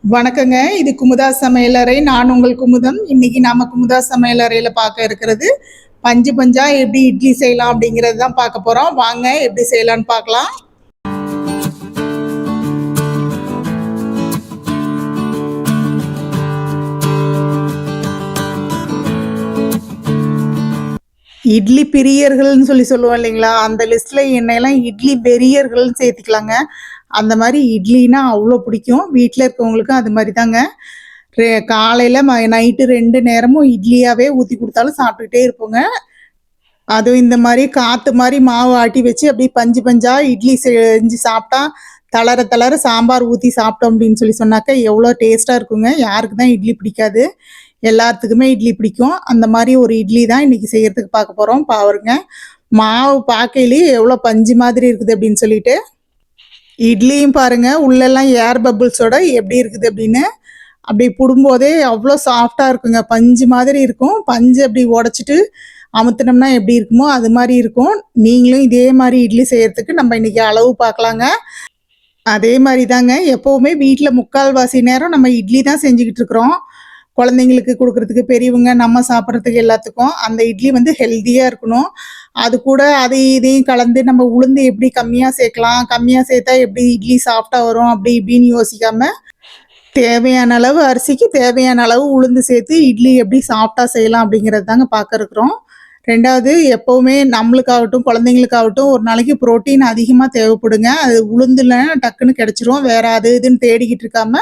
வணக்கங்க. இது குமுதா சமையலறை. நான் உங்கள் குமுதம். இன்னைக்கு நாம குமுதா சமையலறையில பார்க்க இருக்கிறது, பஞ்சு பஞ்சா எப்படி இட்லி செய்யலாம் அப்படிங்கிறது தான் பார்க்க போறோம். வாங்க எப்படி செய்யலாம்னு பார்க்கலாம். இட்லி பிரியர்கள்னு சொல்லுவோம் இல்லைங்களா? அந்த லிஸ்ட்ல என்னையெல்லாம் இட்லி வெறியர்கள்னு சேர்த்துக்கலாங்க. அந்த மாதிரி இட்லினா அவ்வளோ பிடிக்கும். வீட்டில் இருக்கவங்களுக்கும் அது மாதிரி தாங்க. காலையில் நைட்டு 2 நேரமும் இட்லியாவே ஊற்றி கொடுத்தாலும் சாப்பிட்டுக்கிட்டே இருப்போங்க. அதுவும் இந்த மாதிரி காற்று மாதிரி மாவு ஆட்டி வச்சு அப்படியே பஞ்சு பஞ்சா இட்லி செஞ்சு சாப்பிட்டா தளர தளர சாம்பார் ஊற்றி சாப்பிட்டோம் அப்படின்னு சொன்னாக்க எவ்வளோ டேஸ்ட்டாக இருக்குங்க. யாருக்கு தான் இட்லி பிடிக்காது? எல்லாத்துக்குமே இட்லி பிடிக்கும். அந்த மாதிரி ஒரு இட்லி தான் இன்னைக்கு செய்யறதுக்கு பார்க்க போகிறோம். பாருங்க, மாவு பார்க்கையிலேயே எவ்வளோ பஞ்சு மாதிரி இருக்குது அப்படின்னு சொல்லிட்டு. இட்லியும் பாருங்க, உள்ளெல்லாம் ஏர் பபிள்ஸோட எப்படி இருக்குது அப்படின்னு. அப்படி புடும்போதே அவ்வளோ சாஃப்டாக இருக்குங்க. பஞ்சு மாதிரி இருக்கும். பஞ்சு அப்படி உடச்சிட்டு அமுத்தினோம்னா எப்படி இருக்குமோ அது மாதிரி இருக்கும். நீங்களும் இதே மாதிரி இட்லி செய்யறதுக்கு நம்ம இன்னைக்கு அளவு பார்க்கலாங்க. அதே மாதிரி தாங்க, எப்போவுமே வீட்டில் முக்கால்வாசி நேரம் நம்ம இட்லி தான் செஞ்சுக்கிட்டு இருக்கிறோம். குழந்தைங்களுக்கு கொடுக்குறதுக்கு, பெரியவங்க நம்ம சாப்பிட்றதுக்கு எல்லாத்துக்கும். அந்த இட்லி வந்து ஹெல்த்தியாக இருக்கணும். அது கூட அதையும் இதையும் கலந்து நம்ம உளுந்து எப்படி கம்மியாக சேர்க்கலாம், கம்மியாக சேர்த்தா எப்படி இட்லி சாஃப்டாக வரும் அப்படி இப்படின்னு யோசிக்காமல், தேவையான அளவு அரிசிக்கு தேவையான அளவு உளுந்து சேர்த்து இட்லி எப்படி சாஃப்டாக செய்யலாம் அப்படிங்கிறது தாங்க பார்க்க இருக்கிறோம். 2வது, எப்போவுமே நம்மளுக்காகட்டும் குழந்தைங்களுக்காகட்டும் ஒரு நாளைக்கு புரோட்டீன் அதிகமாக தேவைப்படுங்க. அது உளுந்துல டக்குன்னு கிடச்சிரும். வேற அது இதுன்னு தேடிக்கிட்டு இருக்காம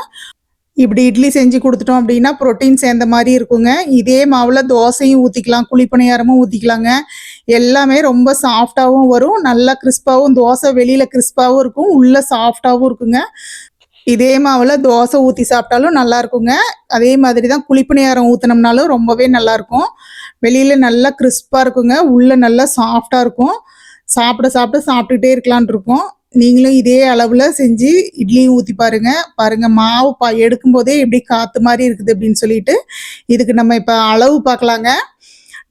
இப்படி இட்லி செஞ்சு கொடுத்துட்டோம் அப்படின்னா புரோட்டீன் சேர்ந்த மாதிரி இருக்குங்க. இதே மாவில் தோசையும் ஊற்றிக்கலாம், குழிப்பணியாரமும் ஊற்றிக்கலாங்க. எல்லாமே ரொம்ப சாஃப்டாகவும் வரும், நல்லா கிறிஸ்பாகவும். தோசை வெளியில் கிறிஸ்பாகவும் இருக்கும், உள்ளே சாஃப்டாகவும் இருக்குங்க. இதே மாவில் தோசை ஊற்றி சாப்பிட்டாலும் நல்லா இருக்குங்க. அதே மாதிரி தான் குழிப்பணியாரம் ஊற்றினோம்னாலும் ரொம்பவே நல்லாயிருக்கும். வெளியில் நல்லா கிறிஸ்பாக இருக்குங்க, உள்ளே நல்லா சாஃப்டாக இருக்கும். சாப்பிட்டுக்கிட்டே இருக்கலான் இருக்கும். நீங்களும் இதே அளவில் செஞ்சு இட்லியும் ஊற்றி பாருங்கள். மாவு எடுக்கும்போதே எப்படி காற்று மாதிரி இருக்குது அப்படின்னு சொல்லிட்டு. இதுக்கு நம்ம இப்போ அளவு பார்க்கலாங்க.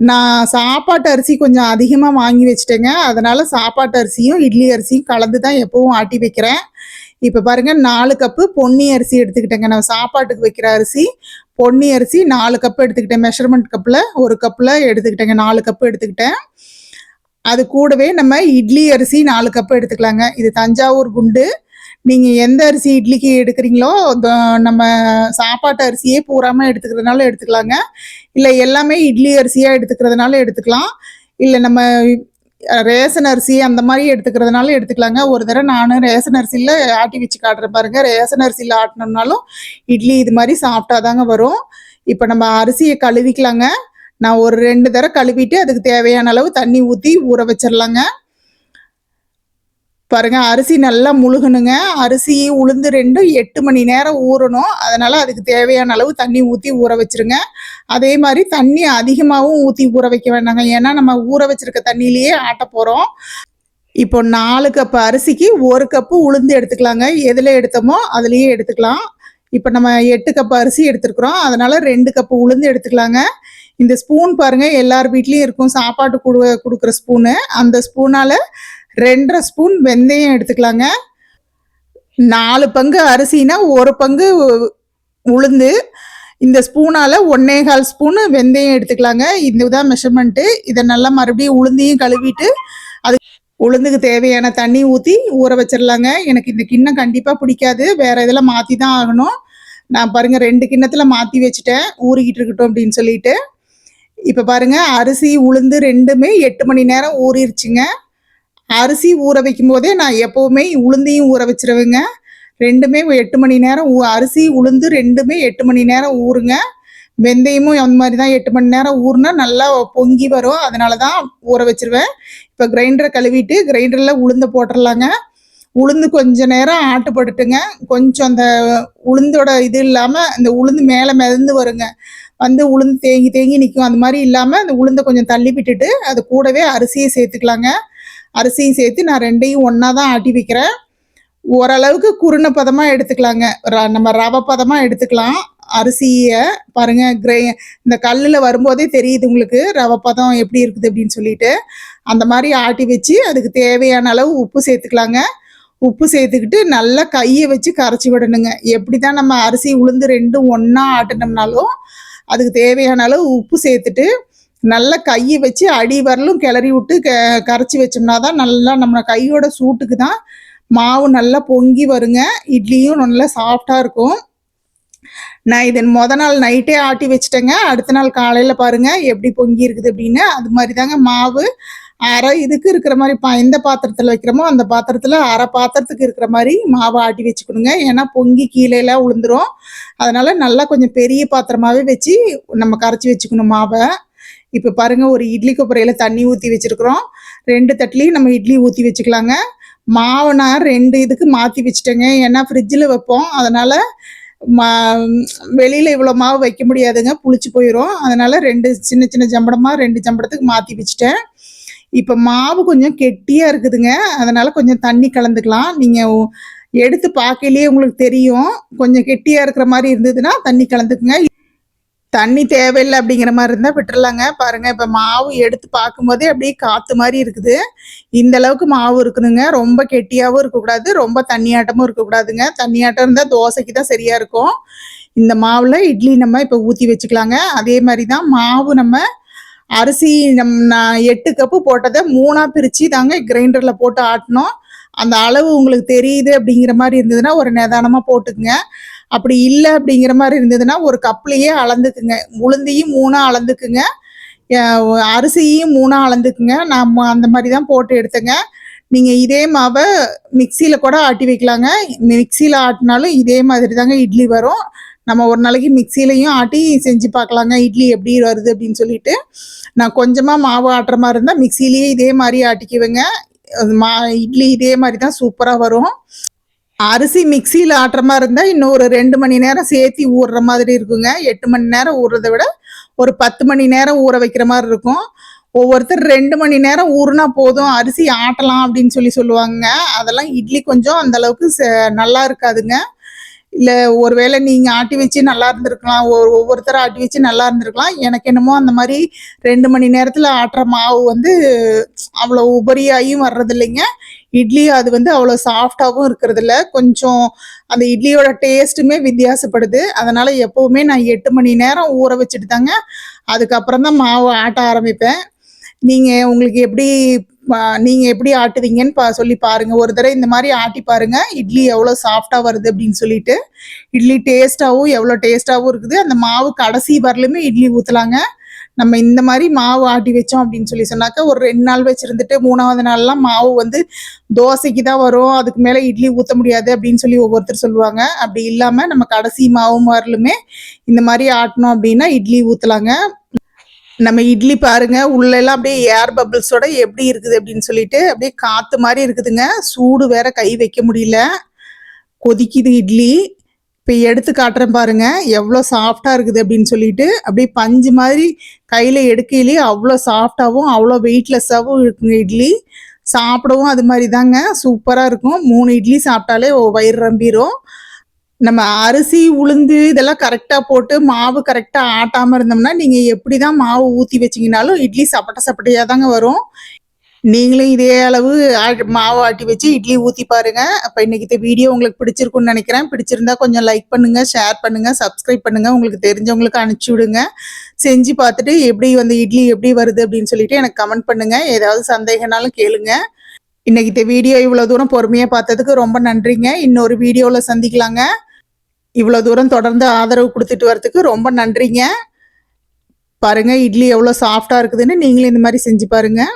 நான் சாப்பாட்டு அரிசி கொஞ்சம் அதிகமாக வாங்கி வச்சுட்டேங்க. அதனால் சாப்பாட்டு அரிசியும் இட்லி அரிசியும் கலந்து தான் எப்பவும் ஆட்டி வைக்கிறேன். இப்போ பாருங்கள், 4 கப்பு பொன்னி அரிசி எடுத்துக்கிட்டேங்க. நான் சாப்பாட்டுக்கு வைக்கிற அரிசி பொன்னி அரிசி 4 கப்பு எடுத்துக்கிட்டேன். மெஷர்மெண்ட் கப்பில் 1 கப்பில் எடுத்துக்கிட்டேங்க. 4 கப்பு எடுத்துக்கிட்டேன். அது கூடவே நம்ம இட்லி அரிசி 4 கப்பு எடுத்துக்கலாங்க. இது தஞ்சாவூர் குண்டு. நீங்கள் எந்த அரிசி இட்லிக்கு எடுக்கிறீங்களோ நம்ம சாப்பாட்டு அரிசியே பூராமல் எடுத்துக்கிறதுனால எடுத்துக்கலாங்க. இல்லை எல்லாமே இட்லி அரிசியாக எடுத்துக்கிறதுனால எடுத்துக்கலாம். இல்லை நம்ம ரேஷன் அரிசி அந்த மாதிரி எடுத்துக்கிறதுனால எடுத்துக்கலாங்க. ஒரு தடவை நான் ரேஷன் அரிசியில் ஆட்டி வச்சு காட்டுறேன் பாருங்கள். ரேஷன் அரிசியில் ஆட்டினோம்னாலும் இட்லி இது மாதிரி சாஃப்டாக தாங்க வரும். இப்போ நம்ம அரிசியை கழுவிக்கலாங்க. நான் ஒரு 2 தடவை கழுவிட்டு அதுக்கு தேவையான அளவு தண்ணி ஊற்றி ஊற வச்சிடலாங்க. பாருங்க, அரிசி நல்லா முழுகணுங்க. அரிசி உளுந்து 2ம் 8 மணி நேரம் ஊறணும். அதனால அதுக்கு தேவையான அளவு தண்ணி ஊற்றி ஊற வச்சிருங்க. அதே மாதிரி தண்ணி அதிகமாகவும் ஊற்றி ஊற வைக்க வேண்டாங்க. ஏன்னா நம்ம ஊற வச்சிருக்க தண்ணியிலேயே ஆட்ட போகிறோம். இப்போ 4 கப்பு அரிசிக்கு 1 கப்பு உளுந்து எடுத்துக்கலாங்க. எதில் எடுத்தோமோ அதுலேயே எடுத்துக்கலாம். இப்போ நம்ம 8 கப்பு அரிசி எடுத்துருக்குறோம். அதனால 2 கப்பு உளுந்து எடுத்துக்கலாங்க. இந்த ஸ்பூன் பாருங்கள், எல்லார் வீட்லேயும் இருக்கும், சாப்பாட்டு கொடுக்குற ஸ்பூனு. அந்த ஸ்பூனால் 2.5 ஸ்பூன் வெந்தயம் எடுத்துக்கலாங்க. 4 பங்கு அரிசினா 1 பங்கு உளுந்து. இந்த ஸ்பூனால் 1.25 ஸ்பூனு வெந்தயம் எடுத்துக்கலாங்க. இதுதான் மெஷர்மெண்ட்டு. இதை நல்லா மறுபடியும் உளுந்தையும் கழுவிட்டு அது உளுந்துக்கு தேவையான தண்ணி ஊற்றி ஊற வச்சிடலாங்க. எனக்கு இந்த கிண்ணம் கண்டிப்பாக பிடிக்காது, வேறு இதில் மாற்றி தான் ஆகணும். நான் பாருங்கள் 2 கிண்ணத்தில் மாற்றி வச்சுட்டேன், ஊறிக்கிட்டு இருக்கட்டும் அப்படின்னு சொல்லிட்டு. இப்போ பாருங்கள், அரிசி உளுந்து 2மே 8 மணி நேரம் ஊறிடுச்சுங்க. அரிசி ஊற வைக்கும் போதே நான் எப்போவுமே உளுந்தையும் ஊற வச்சிருவேங்க. 2மே 8 மணி நேரம் அரிசி உளுந்து 2மே 8 மணி நேரம் ஊறுங்க. வெந்தயமும் அந்த மாதிரி தான் 8 மணி நேரம் ஊறுனா நல்லா பொங்கி வரும். அதனால தான் ஊற வச்சிருவேன். இப்போ கிரைண்டரை கழுவிட்டு கிரைண்டரில் உளுந்தை போட்டுடலாங்க. உளுந்து கொஞ்சம் நேரம் ஆட்டுப்பட்டுட்டுங்க. கொஞ்சம் அந்த உளுந்தோட இது இல்லாமல் அந்த உளுந்து மேலே மிதந்து வருங்க. வந்து உளுந்து தேங்கி தேங்கி நிற்கும். அந்த மாதிரி இல்லாமல் அந்த உளுந்தை கொஞ்சம் தள்ளி விட்டுட்டு அது கூடவே அரிசியை சேர்த்துக்கலாங்க. அரிசியும் சேர்த்து நான் 2யும் ஒன்றா தான் ஆட்டி வைக்கிறேன். ஓரளவுக்கு குருணை பதமாக எடுத்துக்கலாங்க. நம்ம ரவை பதமாக எடுத்துக்கலாம். அரிசியை பாருங்கள், இந்த கல்லில் வரும்போதே தெரியுது உங்களுக்கு ரவை பதம் எப்படி இருக்குது அப்படின்னு சொல்லிட்டு. அந்த மாதிரி ஆட்டி வச்சு அதுக்கு தேவையான அளவு உப்பு சேர்த்துக்கலாங்க. உப்பு சேர்த்துக்கிட்டு நல்லா கையை வச்சு கரைச்சி விடணுங்க. எப்படி தான் நம்ம அரிசி உளுந்து ரெண்டும் ஒன்றா ஆட்டினோம்னாலும் அதுக்கு தேவையான அளவு உப்பு சேர்த்துட்டு நல்லா கையை வச்சு அடி வரலும் கிளறி விட்டு கரைச்சி வச்சோம்னா தான் நல்லா நம்ம கையோட சூட்டுக்கு தான் மாவு நல்லா பொங்கி வருங்க. இட்லியும் நல்லா சாஃப்டாக இருக்கும். நான் இதை நாள் நைட்டே ஆட்டி வச்சுட்டேங்க. அடுத்த நாள் காலையில் பாருங்கள் எப்படி பொங்கி இருக்குது அப்படின்னு. அது மாதிரி தாங்க மாவு அரை இதுக்கு இருக்கிற மாதிரி எந்த பாத்திரத்தில் வைக்கிறோமோ அந்த பாத்திரத்தில் அரை பாத்திரத்துக்கு இருக்கிற மாதிரி மாவை ஆட்டி வச்சுக்கணுங்க. ஏன்னா பொங்கி கீழேலாம் விழுந்துரும். அதனால் நல்லா கொஞ்சம் பெரிய பாத்திரமாகவே வச்சு நம்ம கரைச்சி வச்சுக்கணும் மாவை. இப்போ பாருங்கள் ஒரு இட்லி கொப்பரையில் தண்ணி ஊற்றி வச்சுருக்குறோம். 2 தட்டுலேயும் நம்ம இட்லி ஊற்றி வச்சுக்கலாங்க. மாவை நான் 2 இதுக்கு மாற்றி வச்சுட்டேங்க. ஏன்னா ஃப்ரிட்ஜில் வைப்போம். அதனால் வெளியில் இவ்வளோ மாவு வைக்க முடியாதுங்க, புளிச்சு போயிடும். அதனால் 2 சின்ன சின்ன ஜம்படமாக 2 ஜம்படத்துக்கு மாற்றி வச்சுட்டேன். இப்போ மாவு கொஞ்சம் கெட்டியாக இருக்குதுங்க. அதனால் கொஞ்சம் தண்ணி கலந்துக்கலாம். நீங்கள் எடுத்து பார்க்கையிலேயே உங்களுக்கு தெரியும். கொஞ்சம் கெட்டியாக இருக்கிற மாதிரி இருந்ததுன்னா தண்ணி கலந்துக்குங்க. தண்ணி தேவையில்லை அப்படிங்கிற மாதிரி இருந்தால் விட்டுறலாங்க. பாருங்கள் இப்போ மாவு எடுத்து பார்க்கும்போதே அப்படியே காற்று மாதிரி இருக்குது. இந்த அளவுக்கு மாவு இருக்கணுங்க. ரொம்ப கெட்டியாகவும் இருக்கக்கூடாது, ரொம்ப தண்ணியாட்டமும் இருக்கக்கூடாதுங்க. தண்ணியாட்டம் இருந்தால் தோசைக்கு தான் சரியாக இருக்கும். இந்த மாவில் இட்லி நம்ம இப்போ ஊற்றி வச்சுக்கலாங்க. அதே மாதிரி தான் மாவு நம்ம அரிசி நான் 8 கப்பு போட்டதை 3ஆக பிரித்து தாங்க கிரைண்டரில் போட்டு ஆட்டினோம். அந்த அளவு உங்களுக்கு தெரியுது அப்படிங்கிற மாதிரி இருந்ததுன்னா ஒரு நிதானமாக போட்டுக்குங்க. அப்படி இல்லை அப்படிங்கிற மாதிரி இருந்ததுன்னா ஒரு கப்லேயே அளந்துக்குங்க. உளுந்தையும் 3ஆக அளந்துக்குங்க, அரிசியும் 3ஆக அளந்துக்குங்க. நான் அந்த மாதிரி தான் போட்டு எடுத்தேங்க. நீங்கள் இதே மாவை மிக்சியில் கூட ஆட்டி வைக்கலாங்க. மிக்சியில் ஆட்டினாலும் இதே மாதிரி தாங்க இட்லி வரும். நம்ம ஒரு நாளைக்கு மிக்சிலையும் ஆட்டி செஞ்சு பார்க்கலாங்க இட்லி எப்படி வருது அப்படின்னு சொல்லிட்டு. நான் கொஞ்சமாக மாவு ஆட்டுற மாதிரி இருந்தால் மிக்சிலேயே இதே மாதிரி ஆட்டிக்குவேங்க. இட்லி இதே மாதிரி தான் சூப்பராக வரும். அரிசி மிக்சியில் ஆட்டுற மாதிரி இருந்தால் இன்னும் ஒரு 2 மணி நேரம் சேர்த்தி ஊறுற மாதிரி இருக்குங்க. 8 மணி நேரம் ஊறுறதை விட ஒரு 10 மணி நேரம் ஊற வைக்கிற மாதிரி இருக்கும். ஒவ்வொருத்தர் 2 மணி நேரம் ஊறுனா போதும் அரிசி ஆட்டலாம் அப்படின்னு சொல்லுவாங்க. அதெல்லாம் இட்லி கொஞ்சம் அந்த அளவுக்கு நல்லா இருக்காதுங்க. இல்லை ஒருவேளை நீங்கள் ஆட்டி வச்சு நல்லா இருந்திருக்கலாம், ஒவ்வொருத்தரும் ஆட்டி வச்சு நல்லா இருந்திருக்கலாம். எனக்கு என்னமோ அந்த மாதிரி 2 மணி நேரத்தில் ஆட்டுற மாவு அவ்வளோ உபரியாயும் வர்றதில்லைங்க. இட்லி அது அவ்வளோ சாஃப்டாகவும் இருக்கிறதில்ல. கொஞ்சம் அந்த இட்லியோட டேஸ்ட்டுமே வித்தியாசப்படுது. அதனால் எப்போவுமே நான் 8 மணி நேரம் ஊற வச்சுட்டு தாங்க அதுக்கப்புறம் தான் மாவு ஆட்ட ஆரம்பிப்பேன். உங்களுக்கு நீங்கள் எப்படி ஆட்டுவீங்கன்னு சொல்லி பாருங்கள். ஒரு தடவை இந்த மாதிரி ஆட்டி பாருங்கள் இட்லி எவ்வளோ சாஃப்டாக வருது அப்படின்னு சொல்லிட்டு. இட்லி டேஸ்ட்டாகவும் எவ்வளோ டேஸ்ட்டாகவும் இருக்குது. அந்த மாவு கடைசி வரலுமே இட்லி ஊற்றலாங்க. நம்ம இந்த மாதிரி மாவு ஆட்டி வச்சோம் அப்படின்னு சொன்னாக்கா ஒரு 2 நாள் வச்சுருந்துட்டு 3ஆவது நாள்லாம் மாவு தோசைக்கு தான் வரும், அதுக்கு மேலே இட்லி ஊற்ற முடியாது அப்படின்னு ஒவ்வொருத்தர் சொல்லுவாங்க. அப்படி இல்லாமல் நம்ம கடைசி மாவு வரலுமே இந்த மாதிரி ஆட்டினோம் அப்படின்னா இட்லி ஊற்றலாங்க. நம்ம இட்லி பாருங்க உள்ளெல்லாம் அப்படியே ஏர் பபிள்ஸோட எப்படி இருக்குது அப்படின்னு சொல்லிட்டு அப்படியே காற்று மாதிரி இருக்குதுங்க. சூடு வேற கை வைக்க முடியல, கொதிக்குது இட்லி. இப்போ எடுத்து காட்டுறேன் பாருங்க எவ்வளோ சாஃப்டாக இருக்குது அப்படின்னு சொல்லிட்டு. அப்படியே பஞ்சு மாதிரி கையில் எடுக்கையிலேயே அவ்வளோ சாஃப்டாகவும் அவ்வளோ வெயிட்லெஸ்ஸாகவும் இருக்குங்க இட்லி. சாப்பிடவும் அது மாதிரி தாங்க சூப்பராக இருக்கும். 3 இட்லி சாப்பிட்டாலே வயிறு ரம்பிடும். நம்ம அரிசி உளுந்து இதெல்லாம் கரெக்டாக போட்டு மாவு கரெக்டாக ஆட்டாமல் இருந்தோம்னா நீங்கள் எப்படி தான் மாவு ஊற்றி வச்சிங்கனாலும் இட்லி சப்பட்டையாக தாங்க வரும். நீங்களும் இதே அளவு மாவு ஆட்டி வச்சு இட்லி ஊற்றி பாருங்கள். அப்போ இன்றைக்கி இந்த வீடியோ உங்களுக்கு பிடிச்சிருக்குன்னு நினைக்கிறேன். பிடிச்சிருந்தா கொஞ்சம் லைக் பண்ணுங்கள், ஷேர் பண்ணுங்கள், சப்ஸ்கிரைப் பண்ணுங்கள். உங்களுக்கு தெரிஞ்சவங்களுக்கு அனுப்பிச்சி விடுங்க. செஞ்சு பார்த்துட்டு எப்படி இட்லி எப்படி வருது அப்படின்னு சொல்லிட்டு எனக்கு கமெண்ட் பண்ணுங்கள். ஏதாவது சந்தேகம்னாலும் கேளுங்க. இன்றைக்கி இந்த வீடியோ இவ்வளோ தூரம் பொறுமையாக பார்த்ததுக்கு ரொம்ப நன்றிங்க. இன்னொரு வீடியோவில் சந்திக்கலாங்க. இவ்வளோ தூரம் தொடர்ந்து ஆதரவு கொடுத்துட்டு வரதுக்கு ரொம்ப நன்றிங்க. பாருங்கள் இட்லி எவ்வளோ சாஃப்டாக இருக்குதுன்னு நீங்களும் இந்த மாதிரி செஞ்சு பாருங்கள்.